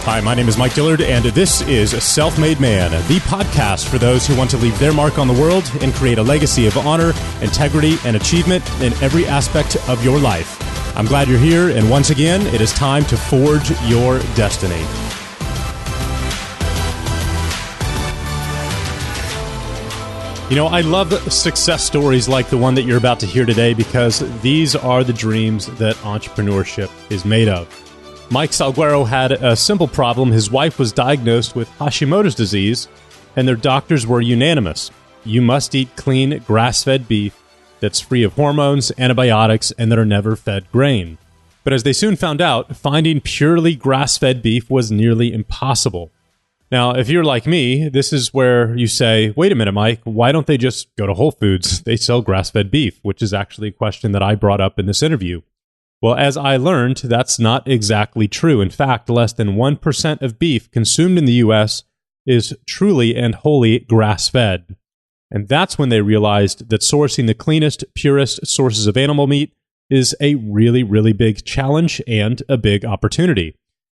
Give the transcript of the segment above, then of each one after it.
Hi, my name is Mike Dillard, and this is Self-Made Man, the podcast for those who want to leave their mark on the world and create a legacy of honor, integrity, and achievement in every aspect of your life. I'm glad you're here, and once again, it is time to forge your destiny. You know, I love success stories like the one that you're about to hear today because these are the dreams that entrepreneurship is made of. Mike Salguero had a simple problem. His wife was diagnosed with Hashimoto's disease, and their doctors were unanimous. You must eat clean, grass-fed beef that's free of hormones, antibiotics, and that are never fed grain. But as they soon found out, finding purely grass-fed beef was nearly impossible. Now, if you're like me, this is where you say, wait a minute, Mike, why don't they just go to Whole Foods? They sell grass-fed beef, which is actually a question that I brought up in this interview. Well, as I learned, that's not exactly true. In fact, less than 1% of beef consumed in the U.S. is truly and wholly grass-fed. And that's when they realized that sourcing the cleanest, purest sources of animal meat is a really, really big challenge and a big opportunity.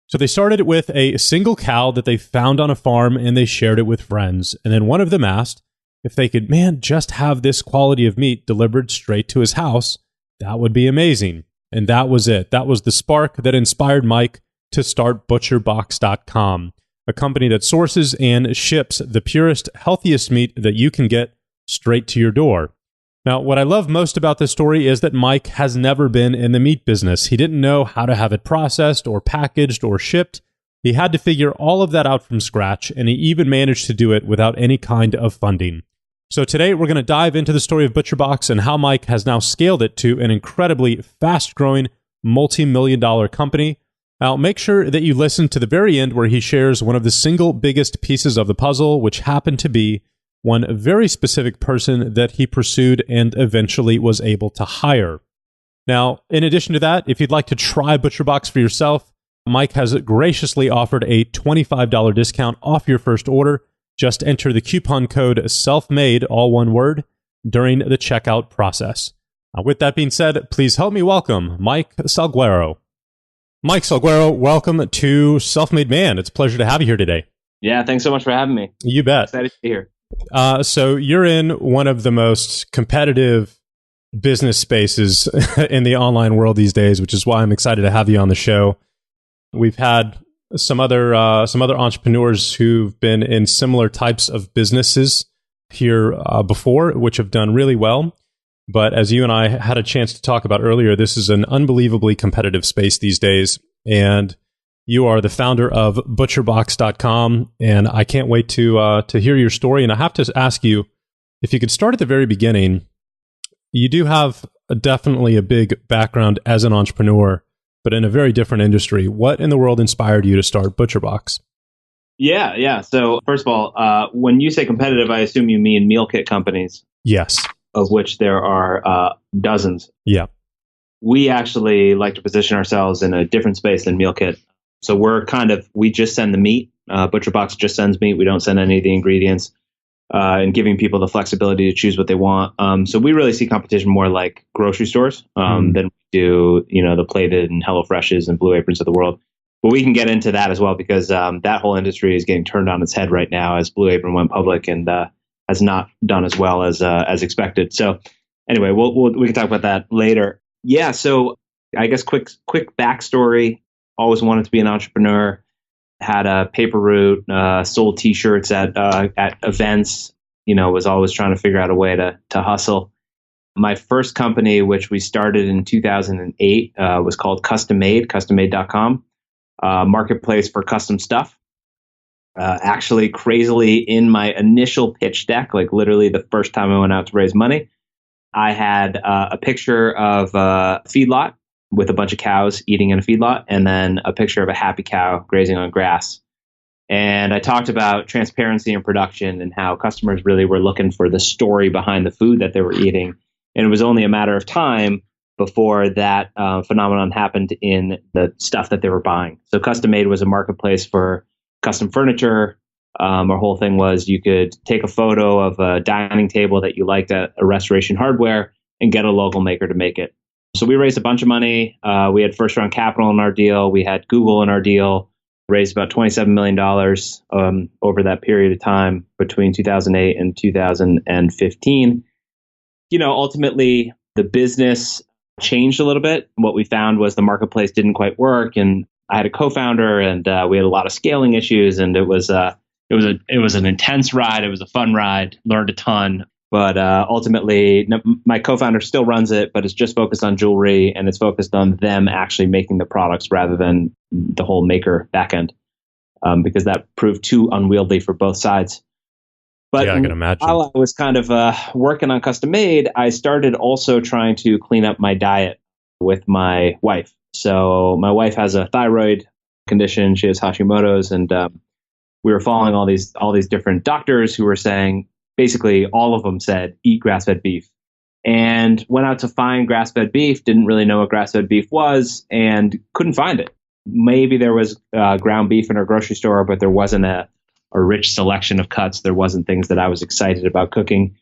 So they started with a single cow that they found on a farm, and they shared it with friends. And then one of them asked if they could, just have this quality of meat delivered straight to his house. That would be amazing. And that was it. That was the spark that inspired Mike to start ButcherBox.com, a company that sources and ships the purest, healthiest meat that you can get straight to your door. Now, what I love most about this story is that Mike has never been in the meat business. He didn't know how to have it processed or packaged or shipped. He had to figure all of that out from scratch, and he even managed to do it without any kind of funding. So today we're going to dive into the story of ButcherBox and how Mike has now scaled it to an incredibly fast-growing, multi-million-dollar company. Now, make sure that you listen to the very end where he shares one of the single biggest pieces of the puzzle, which happened to be one very specific person that he pursued and eventually was able to hire. Now, in addition to that, if you'd like to try ButcherBox for yourself, Mike has graciously offered a $25 discount off your first order. Just enter the coupon code SELFMADE, all one word, during the checkout process. Now, with that being said, please help me welcome Mike Salguero. Mike Salguero, welcome to Self-Made Man. It's a pleasure to have you here today. Yeah, thanks so much for having me. You bet. Excited to be here. So you're in one of the most competitive business spaces in the online world these days, which is why I'm excited to have you on the show. We've had some other entrepreneurs who've been in similar types of businesses here before, which have done really well. But as you and I had a chance to talk about earlier, this is an unbelievably competitive space these days. And you are the founder of ButcherBox.com, and I can't wait to hear your story. And I have to ask you, if you could start at the very beginning. You do have definitely a big background as an entrepreneur, but in a very different industry. What in the world inspired you to start ButcherBox? Yeah. So first of all, when you say competitive, I assume you mean meal kit companies. Yes. Of which there are dozens. Yeah. We actually like to position ourselves in a different space than meal kit. So we just send the meat. ButcherBox just sends meat. We don't send any of the ingredients, and giving people the flexibility to choose what they want. So we really see competition more like grocery stores than we do, the Plated and HelloFreshes and Blue Aprons of the world. But we can get into that as well because that whole industry is getting turned on its head right now as Blue Apron went public and has not done as well as expected. So anyway, we can talk about that later. Yeah. So I guess quick backstory. Always wanted to be an entrepreneur. Had a paper route. Sold T-shirts at events. Was always trying to figure out a way to hustle. My first company, which we started in 2008, was called CustomMade.com, marketplace for custom stuff. Actually, crazily, in my initial pitch deck, like literally the first time I went out to raise money, I had a picture of a feedlot with a bunch of cows eating in a feedlot, and then a picture of a happy cow grazing on grass. And I talked about transparency in production and how customers really were looking for the story behind the food that they were eating. And it was only a matter of time before that phenomenon happened in the stuff that they were buying. So Custom Made was a marketplace for custom furniture. Our whole thing was you could take a photo of a dining table that you liked at a Restoration Hardware and get a local maker to make it. So we raised a bunch of money. We had first round capital in our deal. We had Google in our deal. raised about $27 million over that period of time between 2008 and 2015. Ultimately, the business changed a little bit. What we found was the marketplace didn't quite work, and I had a co-founder, and we had a lot of scaling issues, and it was an intense ride. It was a fun ride. Learned a ton, but ultimately, my co-founder still runs it, but it's just focused on jewelry, and it's focused on them actually making the products rather than the whole maker backend, because that proved too unwieldy for both sides. But yeah, I can imagine. While I was kind of working on custom made, I started also trying to clean up my diet with my wife. So my wife has a thyroid condition. She has Hashimoto's, and we were following all these different doctors who were saying, basically all of them said, eat grass-fed beef. And went out to find grass-fed beef, didn't really know what grass-fed beef was, and couldn't find it. Maybe there was ground beef in our grocery store, but there wasn't a rich selection of cuts. There wasn't things that I was excited about cooking.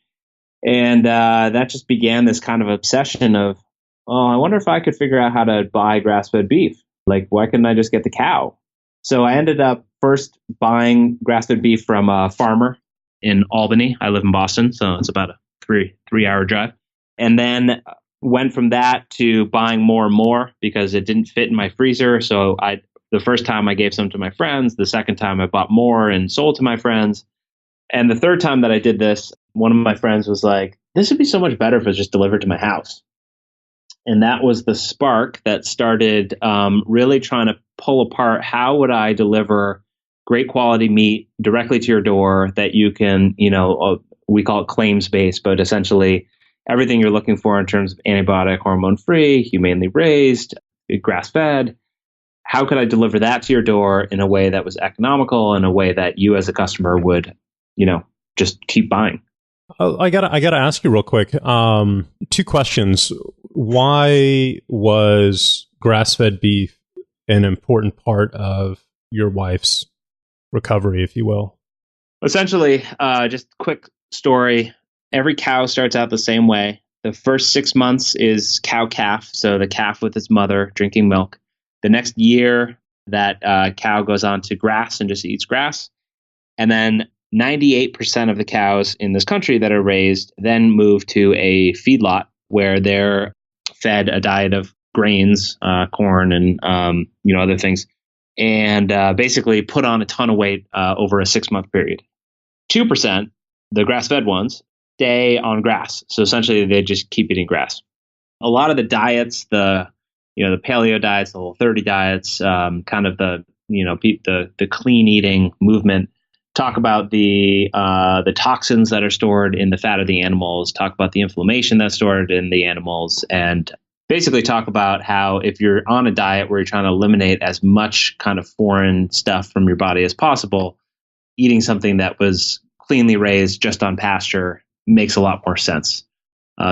And that just began this kind of obsession of, oh, I wonder if I could figure out how to buy grass-fed beef. Like, why couldn't I just get the cow? So I ended up first buying grass-fed beef from a farmer in Albany. I live in Boston, so it's about a three-hour drive. And then went from that to buying more and more because it didn't fit in my freezer. So the first time I gave some to my friends. The second time I bought more and sold to my friends. And the third time that I did this, one of my friends was like, this would be so much better if it was just delivered to my house. And that was the spark that started really trying to pull apart, how would I deliver great quality meat directly to your door that you can, we call it claims based, but essentially everything you're looking for in terms of antibiotic, hormone free, humanely raised, grass fed. How could I deliver that to your door in a way that was economical, in a way that you as a customer would, just keep buying? I gotta ask you real quick. 2 questions. Why was grass-fed beef an important part of your wife's recovery, if you will? Essentially, just a quick story. Every cow starts out the same way. The first 6 months is cow-calf, so the calf with its mother drinking milk. The next year, that cow goes on to grass and just eats grass. And then 98% of the cows in this country that are raised then move to a feedlot where they're fed a diet of grains, corn, and other things, and basically put on a ton of weight over a 6-month period. 2%, the grass-fed ones, stay on grass. So essentially, they just keep eating grass. A lot of the diets, the paleo diets, the Whole30 diets, kind of the clean eating movement, talk about the toxins that are stored in the fat of the animals, talk about the inflammation that's stored in the animals, and basically talk about how if you're on a diet where you're trying to eliminate as much kind of foreign stuff from your body as possible, eating something that was cleanly raised just on pasture makes a lot more sense.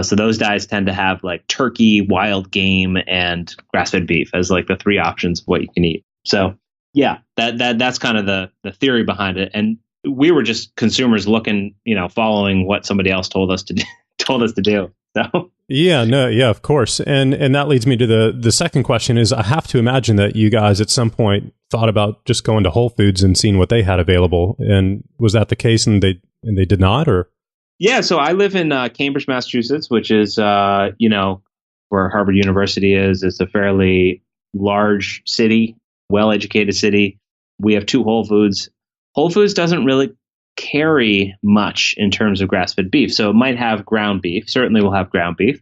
So those diets tend to have like turkey, wild game, and grass-fed beef as like the 3 options of what you can eat. So yeah, that's kind of the theory behind it. And we were just consumers looking, following what somebody else told us to do. So Yeah, of course. And that leads me to the second question is, I have to imagine that you guys at some point thought about just going to Whole Foods and seeing what they had available. And was that the case and they did not, or? Yeah, so I live in Cambridge, Massachusetts, which is, where Harvard University is. It's a fairly large city, well-educated city. We have 2 Whole Foods. Whole Foods doesn't really carry much in terms of grass-fed beef. So it might have ground beef. Certainly will have ground beef.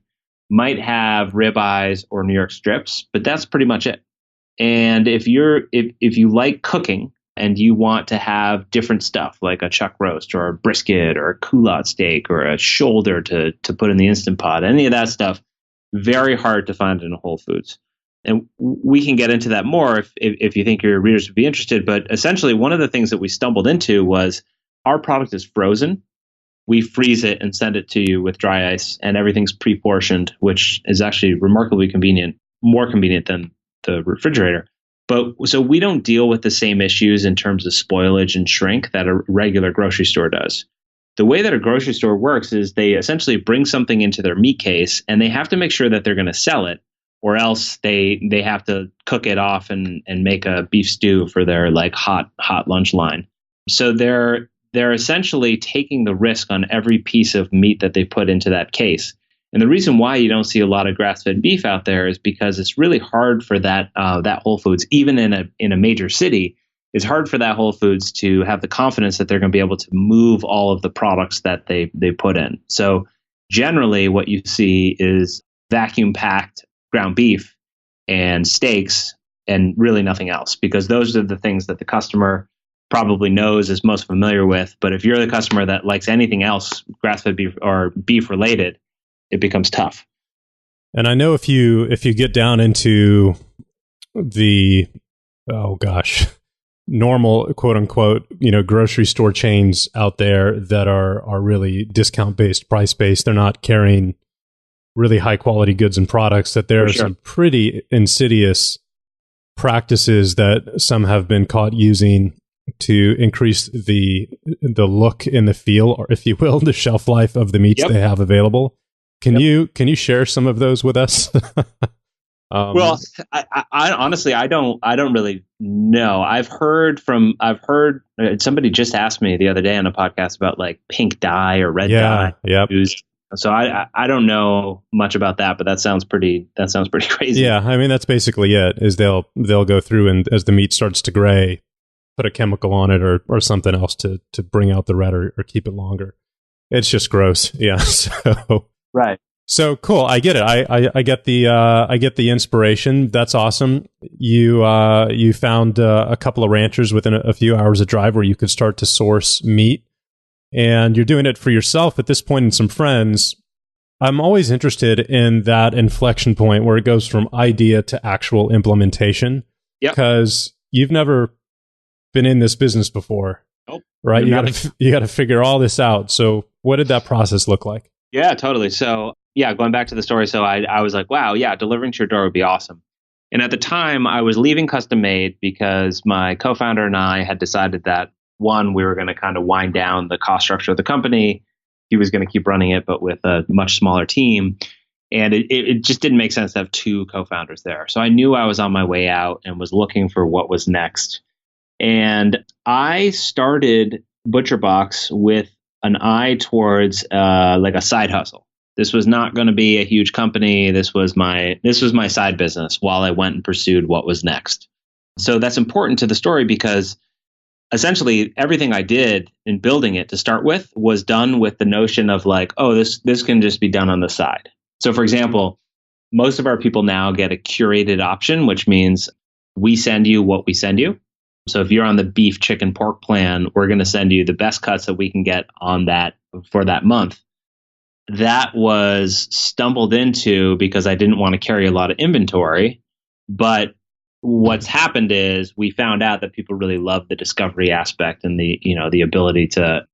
Might have ribeyes or New York strips, but that's pretty much it. And if you like cooking, and you want to have different stuff like a chuck roast or a brisket or a culotte steak or a shoulder to put in the Instant Pot, any of that stuff, very hard to find in Whole Foods. And we can get into that more if you think your readers would be interested. But essentially, one of the things that we stumbled into was our product is frozen. We freeze it and send it to you with dry ice, and everything's pre-portioned, which is actually remarkably convenient, more convenient than the refrigerator. But so we don't deal with the same issues in terms of spoilage and shrink that a regular grocery store does. The way that a grocery store works is they essentially bring something into their meat case and they have to make sure that they're going to sell it, or else they have to cook it off and make a beef stew for their like hot lunch line. So they're essentially taking the risk on every piece of meat that they put into that case. And the reason why you don't see a lot of grass-fed beef out there is because it's really hard for that Whole Foods, even in a major city, it's hard for that Whole Foods to have the confidence that they're going to be able to move all of the products that they put in. So generally, what you see is vacuum-packed ground beef and steaks and really nothing else, because those are the things that the customer probably knows, is most familiar with. But if you're the customer that likes anything else grass-fed beef or beef related, it becomes tough. And I know if you get down into the normal quote unquote, grocery store chains out there that are really discount based, price based, they're not carrying really high quality goods and products, that there are some pretty insidious practices that some have been caught using to increase the look and the feel, or if you will, the shelf life of the meats they have available. Can you share some of those with us? Well, I honestly, I don't really know. I've heard somebody just asked me the other day on a podcast about like pink dye or red dye. Yep. So I don't know much about that, but that sounds pretty crazy. Yeah, I mean that's basically it. Is they'll go through, and as the meat starts to gray, put a chemical on it or something else to bring out the red or keep it longer. It's just gross. Yeah. So right. So cool. I get it. I get the inspiration. That's awesome. You found a couple of ranchers within a few hours of drive where you could start to source meat, and you're doing it for yourself at this point and some friends. I'm always interested in that inflection point where it goes from idea to actual implementation. Yeah. Because you've never been in this business before. Nope. Right? You got to figure all this out. So what did that process look like? Yeah, totally. So going back to the story. So I was like, wow, yeah, delivering to your door would be awesome. And at the time I was leaving Custom Made because my co-founder and I had decided that one, we were going to kind of wind down the cost structure of the company. He was going to keep running it, but with a much smaller team. And it just didn't make sense to have two co-founders there. So I knew I was on my way out and was looking for what was next. And I started ButcherBox with an eye towards like a side hustle. This was not going to be a huge company. This was my side business while I went and pursued what was next. So that's important to the story because essentially everything I did in building it to start with was done with the notion of like, oh, this can just be done on the side. So for example, most of our people now get a curated option, which means we send you what we send you. So if you're on the beef, chicken, pork plan, we're going to send you the best cuts that we can get on that for that month. That was stumbled into because I didn't want to carry a lot of inventory. But what's happened is we found out that people really love the discovery aspect and the ability to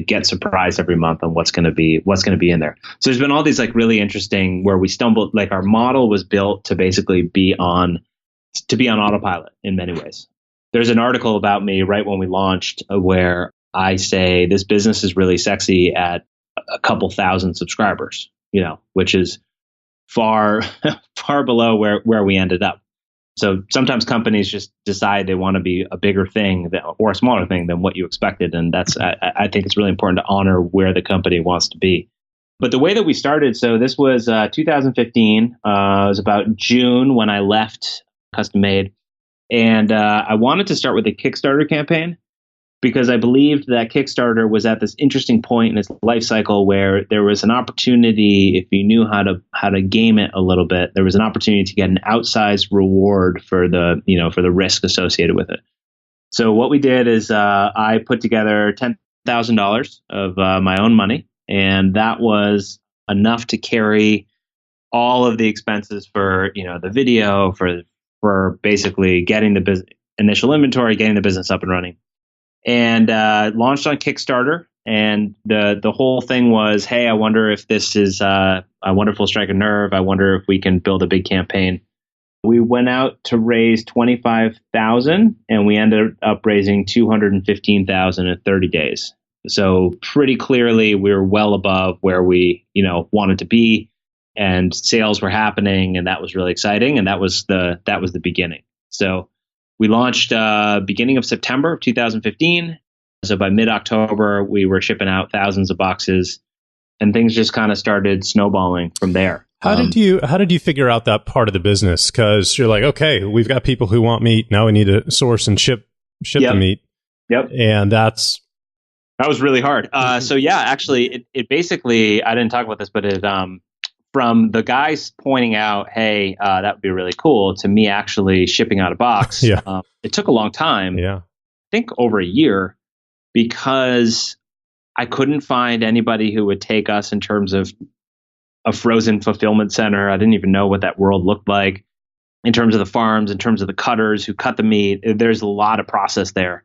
get surprised every month on what's going to be in there. So there's been all these like really interesting where we stumbled, like our model was built to basically be on autopilot in many ways. There's an article about me right when we launched where I say this business is really sexy at a couple thousand subscribers, which is far below where we ended up. So sometimes companies just decide they want to be a bigger thing or a smaller thing than what you expected. And I think it's really important to honor where the company wants to be. But the way that we started, so this was 2015. It was about June when I left Custom Made. And I wanted to start with a Kickstarter campaign because I believed that Kickstarter was at this interesting point in its life cycle where there was an opportunity, if you knew how to game it a little bit, there was an opportunity to get an outsized reward for the risk associated with it. So what we did is I put together $10,000 of my own money, and that was enough to carry all of the expenses for the video, for basically getting the initial inventory, getting the business up and running. And launched on Kickstarter. And the whole thing was, hey, I wonder if this is, I wonder if we'll strike a nerve. I wonder if we can build a big campaign. We went out to raise $25,000 and we ended up raising $215,000 in 30 days. So pretty clearly we were well above where we, wanted to be. and sales were happening, and that was really exciting. And that was the beginning. So we launched beginning of September of 2015. So by mid-October, we were shipping out thousands of boxes, and things just kind of started snowballing from there. How did you figure out that part of the business? Because you're like, okay, we've got people who want meat. Now we need to source and ship the meat. Yep. And that was really hard. So yeah, actually, it basically, I didn't talk about this, but it from the guys pointing out, hey, that would be really cool, to me actually shipping out a box. It took a long time. Yeah. I think over a year, because I couldn't find anybody who would take us in terms of a frozen fulfillment center. I didn't even know what that world looked like in terms of the farms, in terms of the cutters who cut the meat. There's a lot of process there.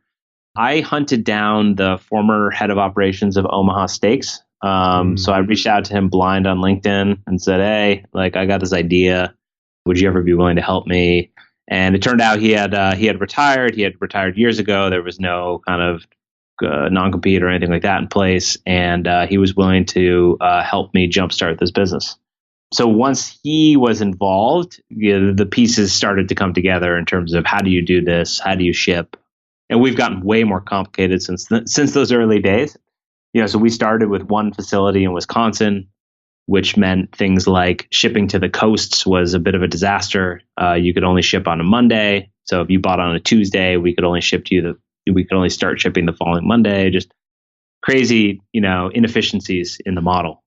I hunted down the former head of operations of Omaha Steaks. So I reached out to him blind on LinkedIn and said, hey, like, I got this idea. Would you ever be willing to help me? And it turned out he had retired. He had retired years ago. There was no kind of non-compete or anything like that in place. And he was willing to help me jumpstart this business. So once he was involved, the pieces started to come together in terms of how do you do this? How do you ship? And we've gotten way more complicated since those early days. So we started with one facility in Wisconsin, which meant things like shipping to the coasts was a bit of a disaster. You could only ship on a Monday. So if you bought on a Tuesday, we could only start shipping the following Monday. Just crazy, inefficiencies in the model.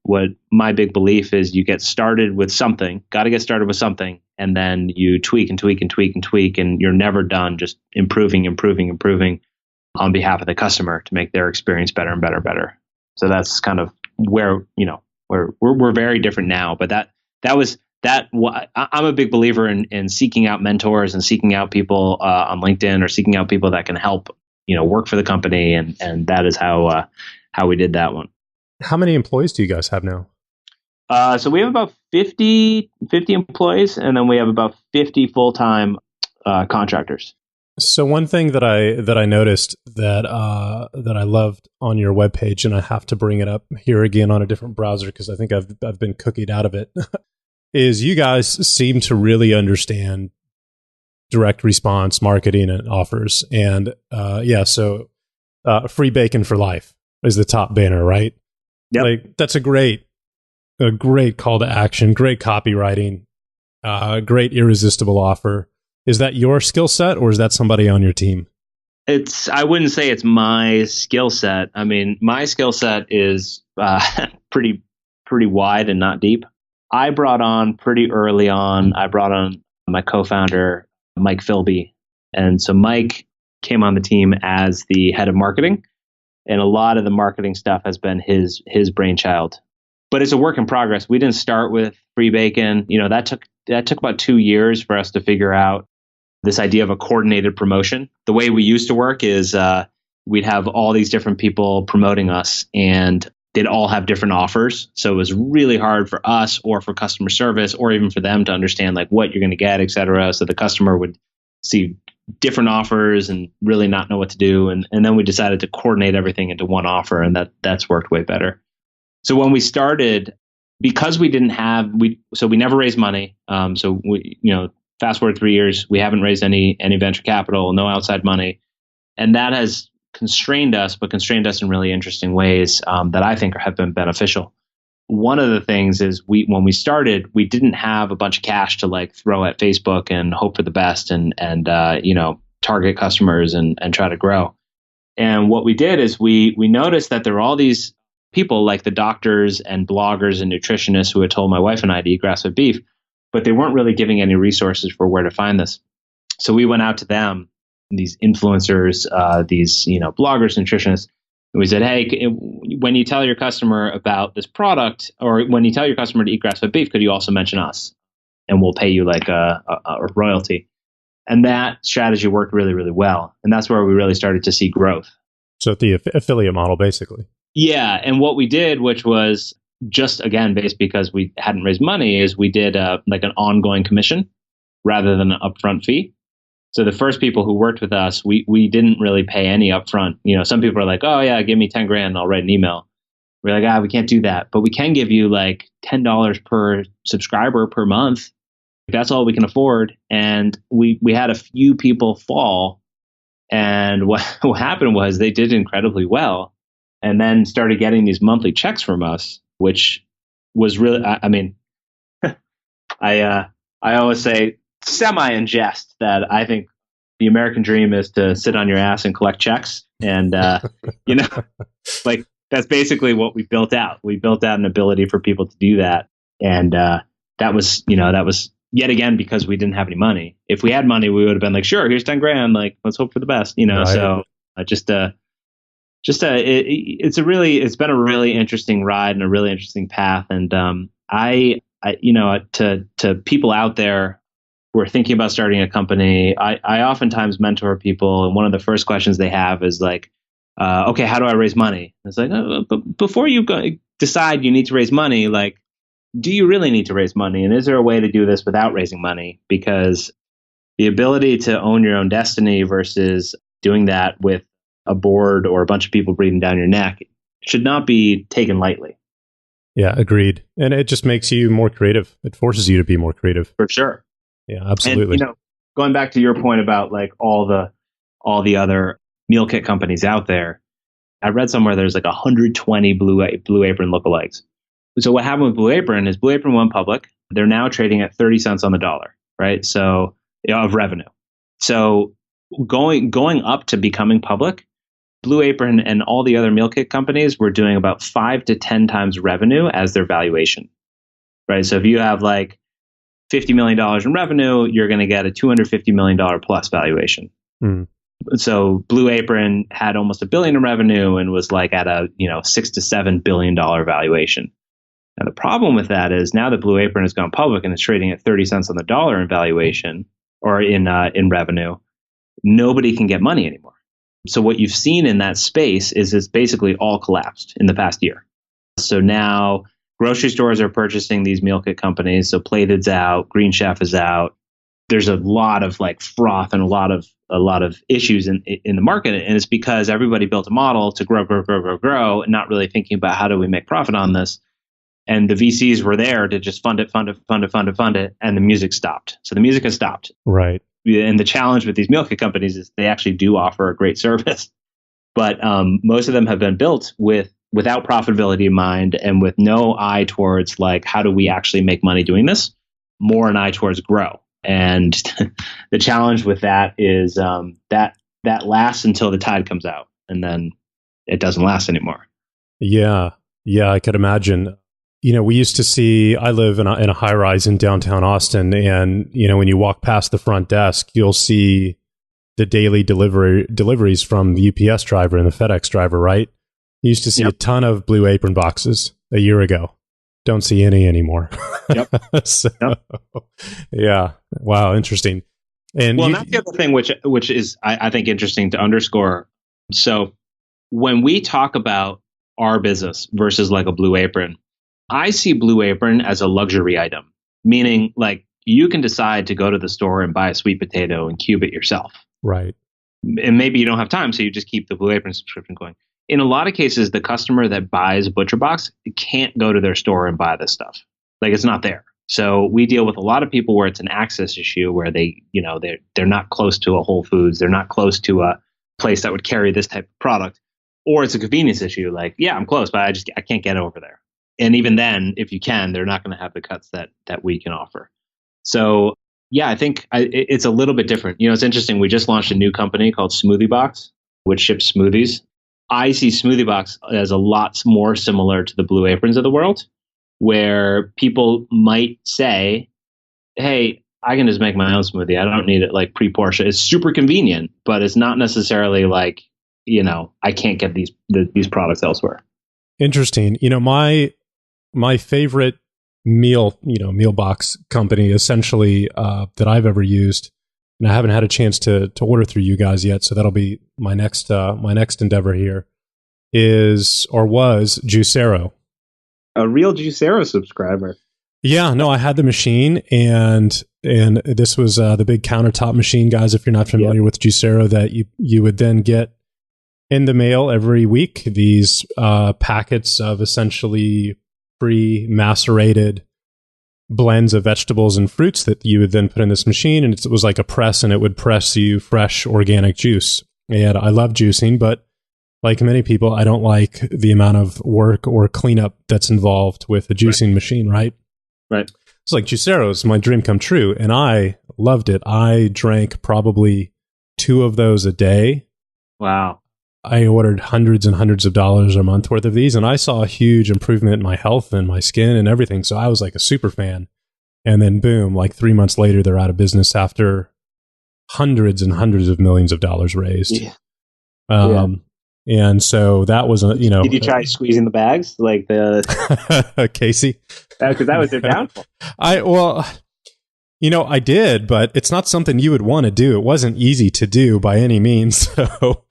What my big belief is, you get started with something, got to get started with something, and then you tweak and tweak and tweak and tweak, and you're never done just improving on behalf of the customer to make their experience better and better and better. So that's kind of where, we're very different now, but I'm a big believer in seeking out mentors and seeking out people on LinkedIn, or seeking out people that can help, work for the company. And that is how we did that one. How many employees do you guys have now? So we have about 50 employees, and then we have about 50 full-time contractors. So one thing that I noticed that I loved on your webpage, and I have to bring it up here again on a different browser because I think I've been cookied out of it, is you guys seem to really understand direct response marketing and offers. And so free bacon for life is the top banner, right? Yep. Like, that's a great call to action, great copywriting, great irresistible offer. Is that your skill set, or is that somebody on your team? I wouldn't say it's my skill set. I mean, my skill set is pretty wide and not deep. I brought on my co-founder, Mike Philby. And so Mike came on the team as the head of marketing, and a lot of the marketing stuff has been his brainchild. But it's a work in progress. We didn't start with free bacon. That took about 2 years for us to figure out this idea of a coordinated promotion. The way we used to work is we'd have all these different people promoting us, and they'd all have different offers. So it was really hard for us, or for customer service, or even for them to understand like what you're going to get, et cetera. So the customer would see different offers and really not know what to do. And then we decided to coordinate everything into one offer, and that's worked way better. So when we started, because we never raised money. So we, fast forward 3 years, we haven't raised any venture capital, no outside money. And that has constrained us in really interesting ways that I think have been beneficial. One of the things is when we started, we didn't have a bunch of cash to like throw at Facebook and hope for the best and target customers and try to grow. And what we did is we noticed that there were all these people like the doctors and bloggers and nutritionists who had told my wife and I to eat grass-fed beef, but they weren't really giving any resources for where to find this. So we went out to them, these influencers, these bloggers, nutritionists, and we said, hey, when you tell your customer about this product, or when you tell your customer to eat grass-fed beef, could you also mention us? And we'll pay you like a royalty. And that strategy worked really, really well. And that's where we really started to see growth. So the affiliate model, basically. Yeah. And what we did, which was just, again, based because we hadn't raised money, is we did like an ongoing commission rather than an upfront fee. So the first people who worked with us, we didn't really pay any upfront. Some people are like, oh yeah, give me 10 grand and I'll write an email. We're like, we can't do that, but we can give you like $10 per subscriber per month. That's all we can afford. And we had a few people fall. And what happened was they did incredibly well and then started getting these monthly checks from us, which was really, I mean, I always say semi in jest that I think the American dream is to sit on your ass and collect checks. And, like that's basically what we built out. We built out an ability for people to do that. And that was yet again because we didn't have any money. If we had money, we would have been like, sure, here's 10 grand. Like, let's hope for the best, Right. So it's been a really interesting ride and a really interesting path. And I to people out there who are thinking about starting a company, I oftentimes mentor people, and one of the first questions they have is like, okay, how do I raise money? And it's like, but before you decide you need to raise money, like, do you really need to raise money? And is there a way to do this without raising money? Because the ability to own your own destiny versus doing that with a board or a bunch of people breathing down your neck should not be taken lightly. Yeah, agreed. And it just makes you more creative. It forces you to be more creative. For sure. Yeah, absolutely. And, going back to your point about like all the other meal kit companies out there, I read somewhere there's like 120 Blue Apron lookalikes. So what happened with Blue Apron is Blue Apron went public. They're now trading at 30 cents on the dollar, right? So of revenue. So going up to becoming public, Blue Apron and all the other meal kit companies were doing about 5 to 10 times revenue as their valuation, right? So if you have like $50 million in revenue, you're going to get a $250 million plus valuation. Mm. So Blue Apron had almost $1 billion in revenue and was like at a $6 to $7 billion valuation. Now the problem with that is now that Blue Apron has gone public and it's trading at 30 cents on the dollar in valuation or in revenue, nobody can get money anymore. So what you've seen in that space is it's basically all collapsed in the past year. So now grocery stores are purchasing these meal kit companies. So Plated's out, Green Chef is out. There's a lot of like froth and a lot of issues in the market, and it's because everybody built a model to grow, and not really thinking about how do we make profit on this. And the VCs were there to just fund it, and the music stopped. So the music has stopped. Right. And the challenge with these meal kit companies is they actually do offer a great service, but most of them have been built without profitability in mind and with no eye towards like how do we actually make money doing this, more an eye towards grow. And the challenge with that is that lasts until the tide comes out, and then it doesn't last anymore. Yeah, I could imagine. We used to see, I live in a high rise in downtown Austin, and when you walk past the front desk, you'll see the daily deliveries from the UPS driver and the FedEx driver, right? You used to see a ton of Blue Apron boxes a year ago. Don't see any anymore. Yep. Yeah. Wow. Interesting. And that's the other thing, which is, I think, interesting to underscore. So when we talk about our business versus like a Blue Apron, I see Blue Apron as a luxury item, meaning like you can decide to go to the store and buy a sweet potato and cube it yourself. Right. And maybe you don't have time, so you just keep the Blue Apron subscription going. In a lot of cases, the customer that buys ButcherBox can't go to their store and buy this stuff. Like it's not there. So we deal with a lot of people where it's an access issue, where they're not close to a Whole Foods, they're not close to a place that would carry this type of product, or it's a convenience issue. Like, yeah, I'm close, but I can't get over there. And even then, if you can, they're not going to have the cuts that we can offer. So yeah, I think it's a little bit different. It's interesting. We just launched a new company called Smoothie Box, which ships smoothies. I see Smoothie Box as a lot more similar to the Blue Aprons of the world, where people might say, hey, I can just make my own smoothie. I don't need it like pre-portioned. It's super convenient, but it's not necessarily like, I can't get these products elsewhere. Interesting. My favorite meal box company essentially that I've ever used, and I haven't had a chance to order through you guys yet, so that'll be my next endeavor here, was Juicero. A real Juicero subscriber. Yeah, no, I had the machine, and this was the big countertop machine, guys. If you're not familiar with Juicero, that you would then get in the mail every week these packets of essentially pre-macerated blends of vegetables and fruits that you would then put in this machine, and it was like a press, and it would press you fresh organic juice. And I love juicing, but like many people, I don't like the amount of work or cleanup that's involved with a juicing machine, right? Right. It's like Juicero's my dream come true, and I loved it. I drank probably 2 of those a day. Wow. I ordered hundreds and hundreds of dollars a month worth of these, and I saw a huge improvement in my health and my skin and everything. So I was like a super fan. And then boom, like 3 months later, they're out of business after hundreds and hundreds of millions of dollars raised. Yeah. And so that was Did you try squeezing the bags like the Casey? Because that was their downfall. I did, but it's not something you would want to do. It wasn't easy to do by any means. So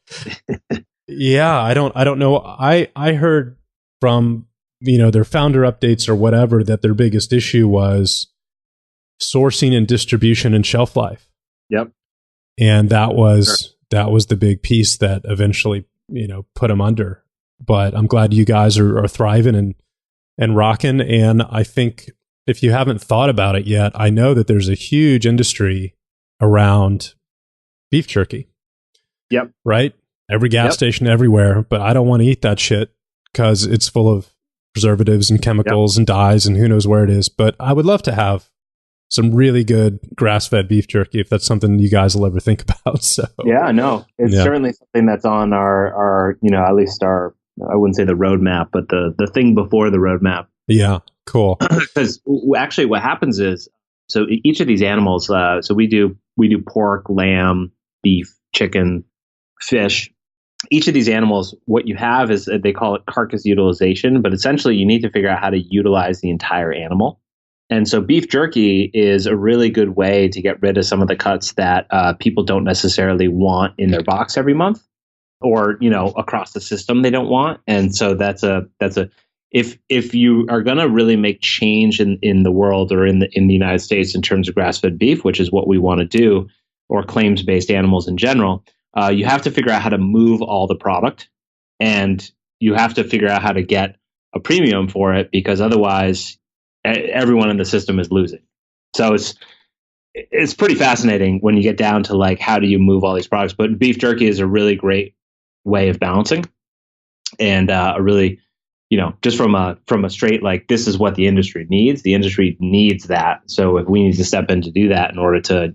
yeah, I don't know. I heard from, their founder updates or whatever that their biggest issue was sourcing and distribution and shelf life. Yep. And that was the big piece that eventually, put them under. But I'm glad you guys are thriving and rocking. And I think if you haven't thought about it yet, I know that there's a huge industry around beef jerky. Yep. Right? Every gas station everywhere, but I don't want to eat that shit because it's full of preservatives and chemicals and dyes and who knows where it is. But I would love to have some really good grass-fed beef jerky if that's something you guys will ever think about. So yeah, no, it's certainly something that's on our at least our, I wouldn't say the roadmap, but the thing before the roadmap. Yeah, cool. Because actually what happens is, so each of these animals, so we do pork, lamb, beef, chicken, fish. Each of these animals, what you have is, they call it carcass utilization, but essentially you need to figure out how to utilize the entire animal. And so beef jerky is a really good way to get rid of some of the cuts that people don't necessarily want in their box every month, or across the system they don't want. And so that's a if you are going to really make change in the world or in the United States in terms of grass-fed beef, which is what we want to do, or claims-based animals in general, you have to figure out how to move all the product, and you have to figure out how to get a premium for it, because otherwise everyone in the system is losing. So it's pretty fascinating when you get down to like, how do you move all these products? But beef jerky is a really great way of balancing, and a really, just from a straight, like, this is what the industry needs. The industry needs that. So if we need to step in to do that in order to,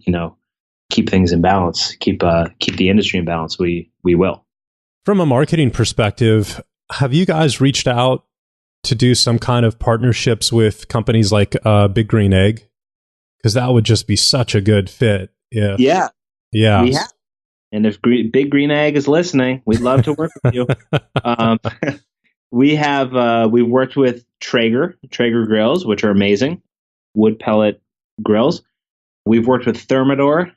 keep things in balance, keep the industry in balance, we will. From a marketing perspective, have you guys reached out to do some kind of partnerships with companies like Big Green Egg? Because that would just be such a good fit. Yeah. We have. And if Big Green Egg is listening, we'd love to work with you. We've worked with Traeger grills, which are amazing, wood pellet grills. We've worked with Thermador,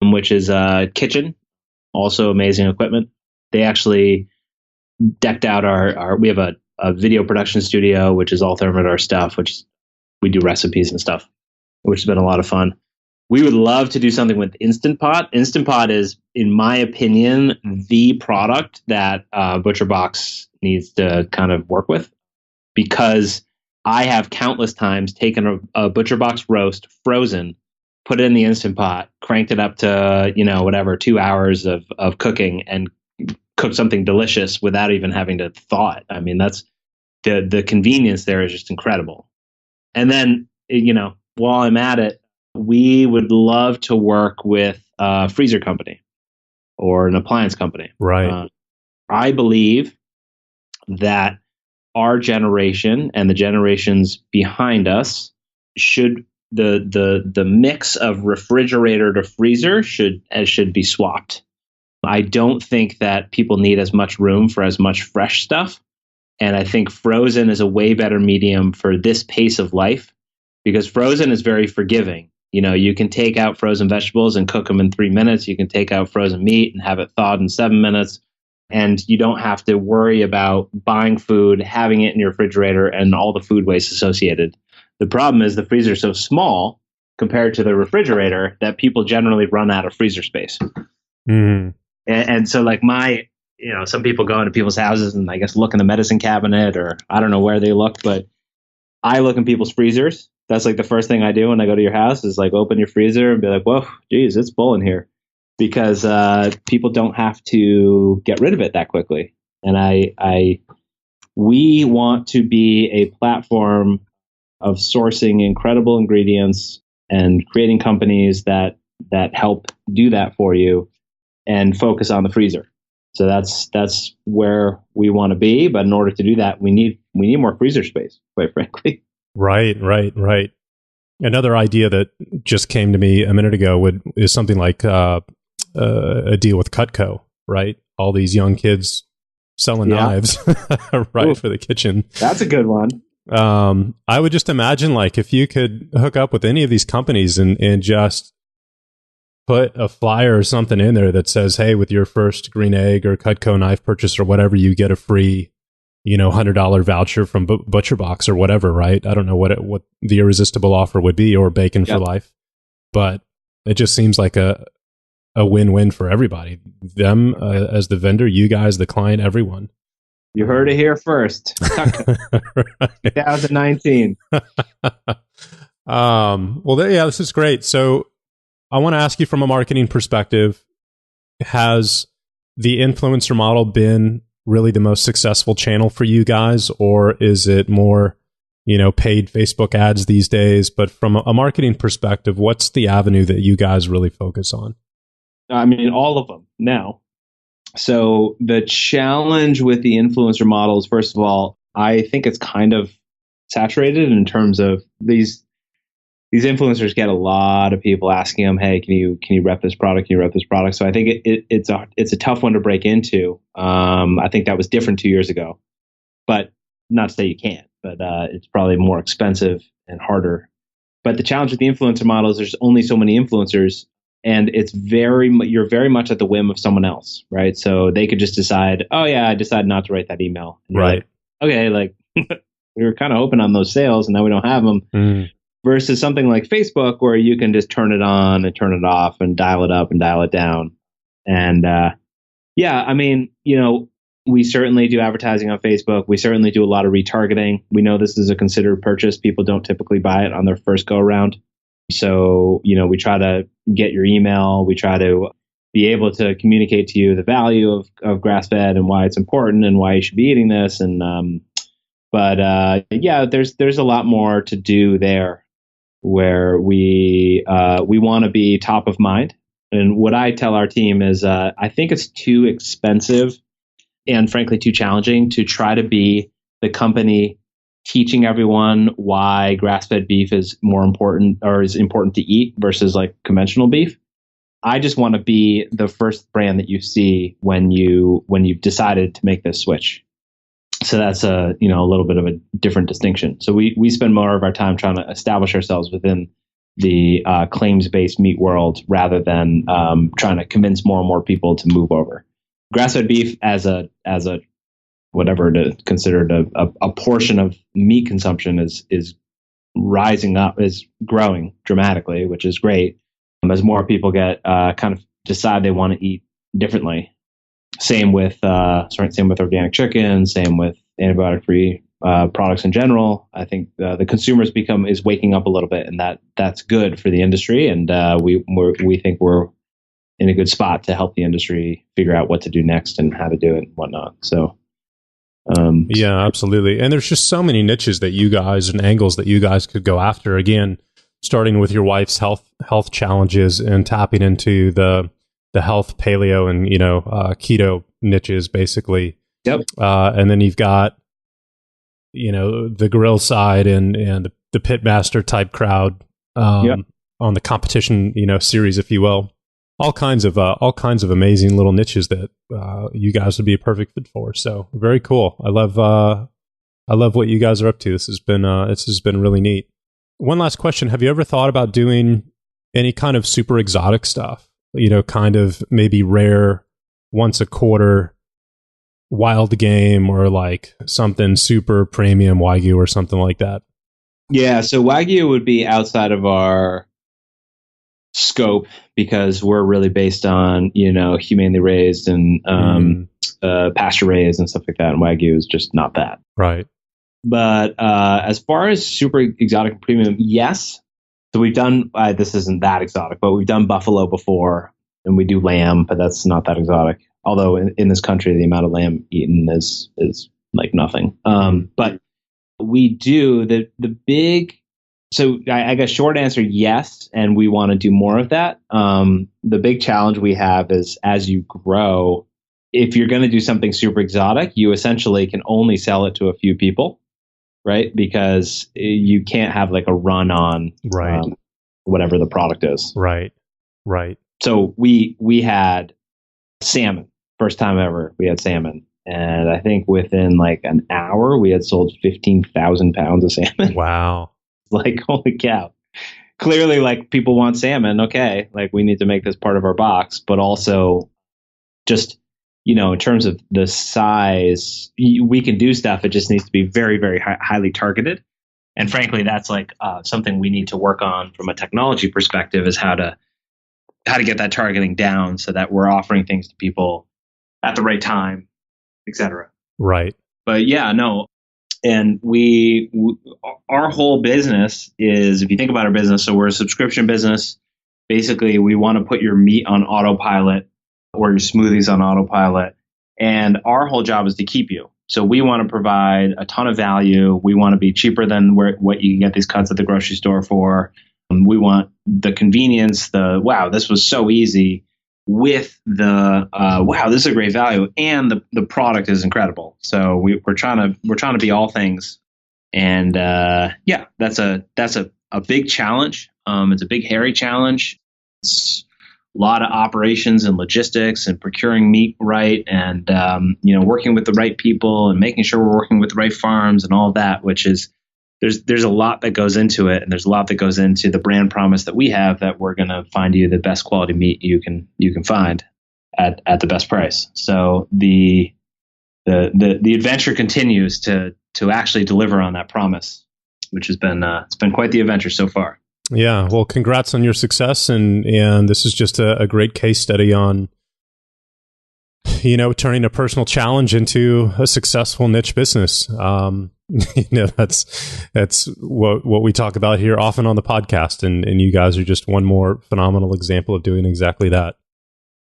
which is a kitchen, also amazing equipment. They actually decked out we have a video production studio, which is all Thermador stuff, which we do recipes and stuff, which has been a lot of fun. We would love to do something with Instant Pot. Instant Pot is, in my opinion, the product that ButcherBox needs to kind of work with, because I have countless times taken a ButcherBox roast frozen, put it in the Instant Pot, cranked it up to 2 hours of cooking, and cooked something delicious without even having to thaw it. I mean, that's the convenience there is just incredible. And then, while I'm at it, we would love to work with a freezer company or an appliance company. Right. I believe that our generation and the generations behind us should, the mix of refrigerator to freezer should be swapped. I don't think that people need as much room for as much fresh stuff. And I think frozen is a way better medium for this pace of life, because frozen is very forgiving. You can take out frozen vegetables and cook them in 3 minutes. You can take out frozen meat and have it thawed in 7 minutes. And you don't have to worry about buying food, having it in your refrigerator, and all the food waste associated. The problem is the freezer is so small compared to the refrigerator that people generally run out of freezer space. Mm. And so, like, some people go into people's houses and I guess look in the medicine cabinet, or I don't know where they look, but I look in people's freezers. That's like the first thing I do when I go to your house is like open your freezer and be like, whoa, geez, it's full in here, because people don't have to get rid of it that quickly. And we want to be a platform of sourcing incredible ingredients and creating companies that help do that for you and focus on the freezer. So that's where we want to be. But in order to do that, we need more freezer space, quite frankly. Right. Another idea that just came to me a minute ago is something like a deal with Cutco, right? All these young kids selling knives, right, Ooh, for the kitchen. That's a good one. I would just imagine, like, if you could hook up with any of these companies and just put a flyer or something in there that says, hey, with your first green egg or Cutco knife purchase or whatever, you get a free, $100 voucher from Butcher Box or whatever, right? I don't know what the irresistible offer would be, or bacon for life, but it just seems like a win-win for everybody. Them as the vendor, you guys, the client, everyone. You heard it here first. 2019. This is great. So I want to ask you, from a marketing perspective, has the influencer model been really the most successful channel for you guys, or is it more, paid Facebook ads these days? But from a marketing perspective, what's the avenue that you guys really focus on? I mean, all of them now. So the challenge with the influencer models, first of all, I think it's kind of saturated in terms of these influencers get a lot of people asking them, hey, can you rep this product? Can you rep this product? So I think it's a tough one to break into. I think that was different 2 years ago, but not to say you can't, but it's probably more expensive and harder. But the challenge with the influencer models, there's only so many influencers, and you're very much at the whim of someone else, right? So they could just decide, oh yeah, I decided not to write that email. And right. Like, okay, like we were kind of hoping on those sales, and now we don't have them. Versus something like Facebook, where you can just turn it on and turn it off and dial it up and dial it down. And I mean, we certainly do advertising on Facebook. We certainly do a lot of retargeting. We know this is a considered purchase. People don't typically buy it on their first go around. So, we try to get your email. We try to be able to communicate to you the value of grass-fed and why it's important and why you should be eating this. And there's a lot more to do there, where we want to be top of mind. And what I tell our team is I think it's too expensive and frankly too challenging to try to be the company teaching everyone why grass-fed beef is more important, or is important to eat, versus like conventional beef. I just want to be the first brand that you see when you've decided to make this switch. So that's a little bit of a different distinction. So we spend more of our time trying to establish ourselves within the claims-based meat world, rather than trying to convince more and more people to move over. Grass-fed beef as a whatever to consider a portion of meat consumption is rising up, is growing dramatically, which is great. As more people get kind of decide they want to eat differently. Same with organic chicken. Same with antibiotic-free products in general. I think the consumers is waking up a little bit, and that's good for the industry. And we think we're in a good spot to help the industry figure out what to do next and how to do it and whatnot. So. Yeah, absolutely. And there's just so many niches that you guys and angles that you guys could go after. Again, starting with your wife's health challenges and tapping into the health, paleo, and keto niches, basically. Yep. And then you've got the grill side and the pitmaster type crowd on the competition series, if you will. All kinds of amazing little niches that you guys would be a perfect fit for. So very cool. I love what you guys are up to. This has been really neat. One last question: have you ever thought about doing any kind of super exotic stuff? Kind of maybe rare, once a quarter, wild game, or like something super premium Wagyu or something like that? Yeah. So Wagyu would be outside of our scope, because we're really based on humanely raised and pasture raised and stuff like that. And Wagyu is just not that. Right. But as far as super exotic and premium, yes. So we've done, this isn't that exotic, but we've done buffalo before, and we do lamb, but that's not that exotic. Although in this country, the amount of lamb eaten is like nothing. But we do the big, so I guess short answer, yes. And we want to do more of that. The big challenge we have is as you grow, if you're going to do something super exotic, you essentially can only sell it to a few people. Right, because you can't have like a run on whatever the product is. Right. So we had salmon, first time ever we had salmon, and I think within like an hour we had sold 15,000 pounds of salmon. Wow! Like holy cow! Clearly, like people want salmon. Okay, like we need to make this part of our box, but also just. In terms of the size, we can do stuff. It just needs to be very, very highly targeted. And frankly, that's like something we need to work on from a technology perspective is how to get that targeting down so that we're offering things to people at the right time, et cetera. Right. But yeah, no. And our whole business is, if you think about our business, so we're a subscription business. Basically, we want to put your meat on autopilot or your smoothies on autopilot. And our whole job is to keep you. So we want to provide a ton of value. We want to be cheaper than what you can get these cuts at the grocery store for. We want the convenience, wow, this was so easy, with the wow, this is a great value, and the product is incredible. So we're trying to be all things. And yeah, that's a big challenge. It's a big hairy challenge. It's a lot of operations and logistics and procuring meat right, and working with the right people and making sure we're working with the right farms and all of that, which is there's a lot that goes into it, and there's a lot that goes into the brand promise that we have, that we're going to find you the best quality meat you can find at the best price. So the adventure continues to actually deliver on that promise, which has been it's been quite the adventure so far. Yeah, well, congrats on your success, and this is just a great case study on, turning a personal challenge into a successful niche business. That's what we talk about here often on the podcast, and you guys are just one more phenomenal example of doing exactly that.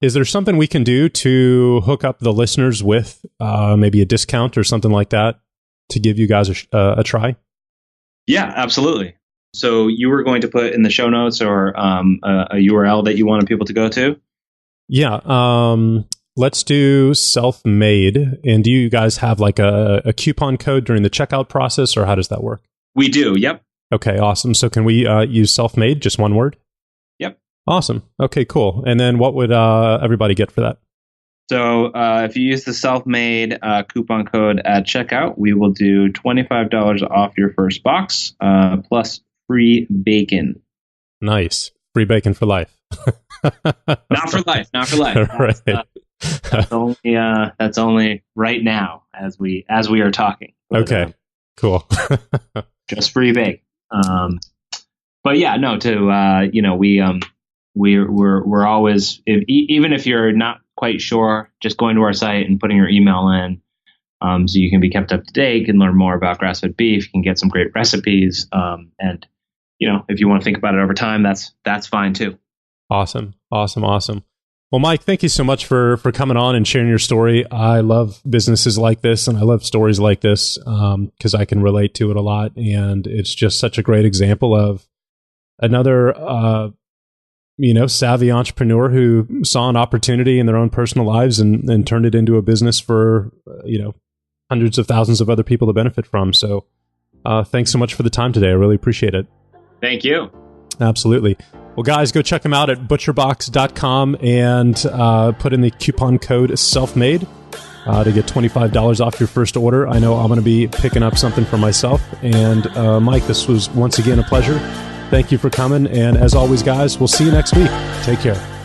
Is there something we can do to hook up the listeners with maybe a discount or something like that to give you guys a try? Yeah, absolutely. So you were going to put in the show notes or a URL that you wanted people to go to? Yeah. Let's do self-made. And do you guys have like a coupon code during the checkout process, or how does that work? We do. Yep. Okay, awesome. So can we use self-made, just one word? Yep. Awesome. Okay, cool. And then what would everybody get for that? So if you use the self-made coupon code at checkout, we will do $25 off your first box, plus free bacon. Nice. Free bacon for life. Not for life. Right. That's only right now as we are talking. But, okay. Cool. Just free bacon. But yeah, no. We're always, even if you're not quite sure, just going to our site and putting your email in, so you can be kept up to date, can learn more about grass-fed beef, you can get some great recipes, and if you want to think about it over time, that's fine too. Awesome. Well, Mike, thank you so much for coming on and sharing your story. I love businesses like this, and I love stories like this because I can relate to it a lot, and it's just such a great example of another savvy entrepreneur who saw an opportunity in their own personal lives and turned it into a business for hundreds of thousands of other people to benefit from. So thanks so much for the time today. I really appreciate it. Thank you. Absolutely. Well, guys, go check them out at butcherbox.com and put in the coupon code SELFMADE to get $25 off your first order. I know I'm going to be picking up something for myself. And Mike, this was once again a pleasure. Thank you for coming. And as always, guys, we'll see you next week. Take care.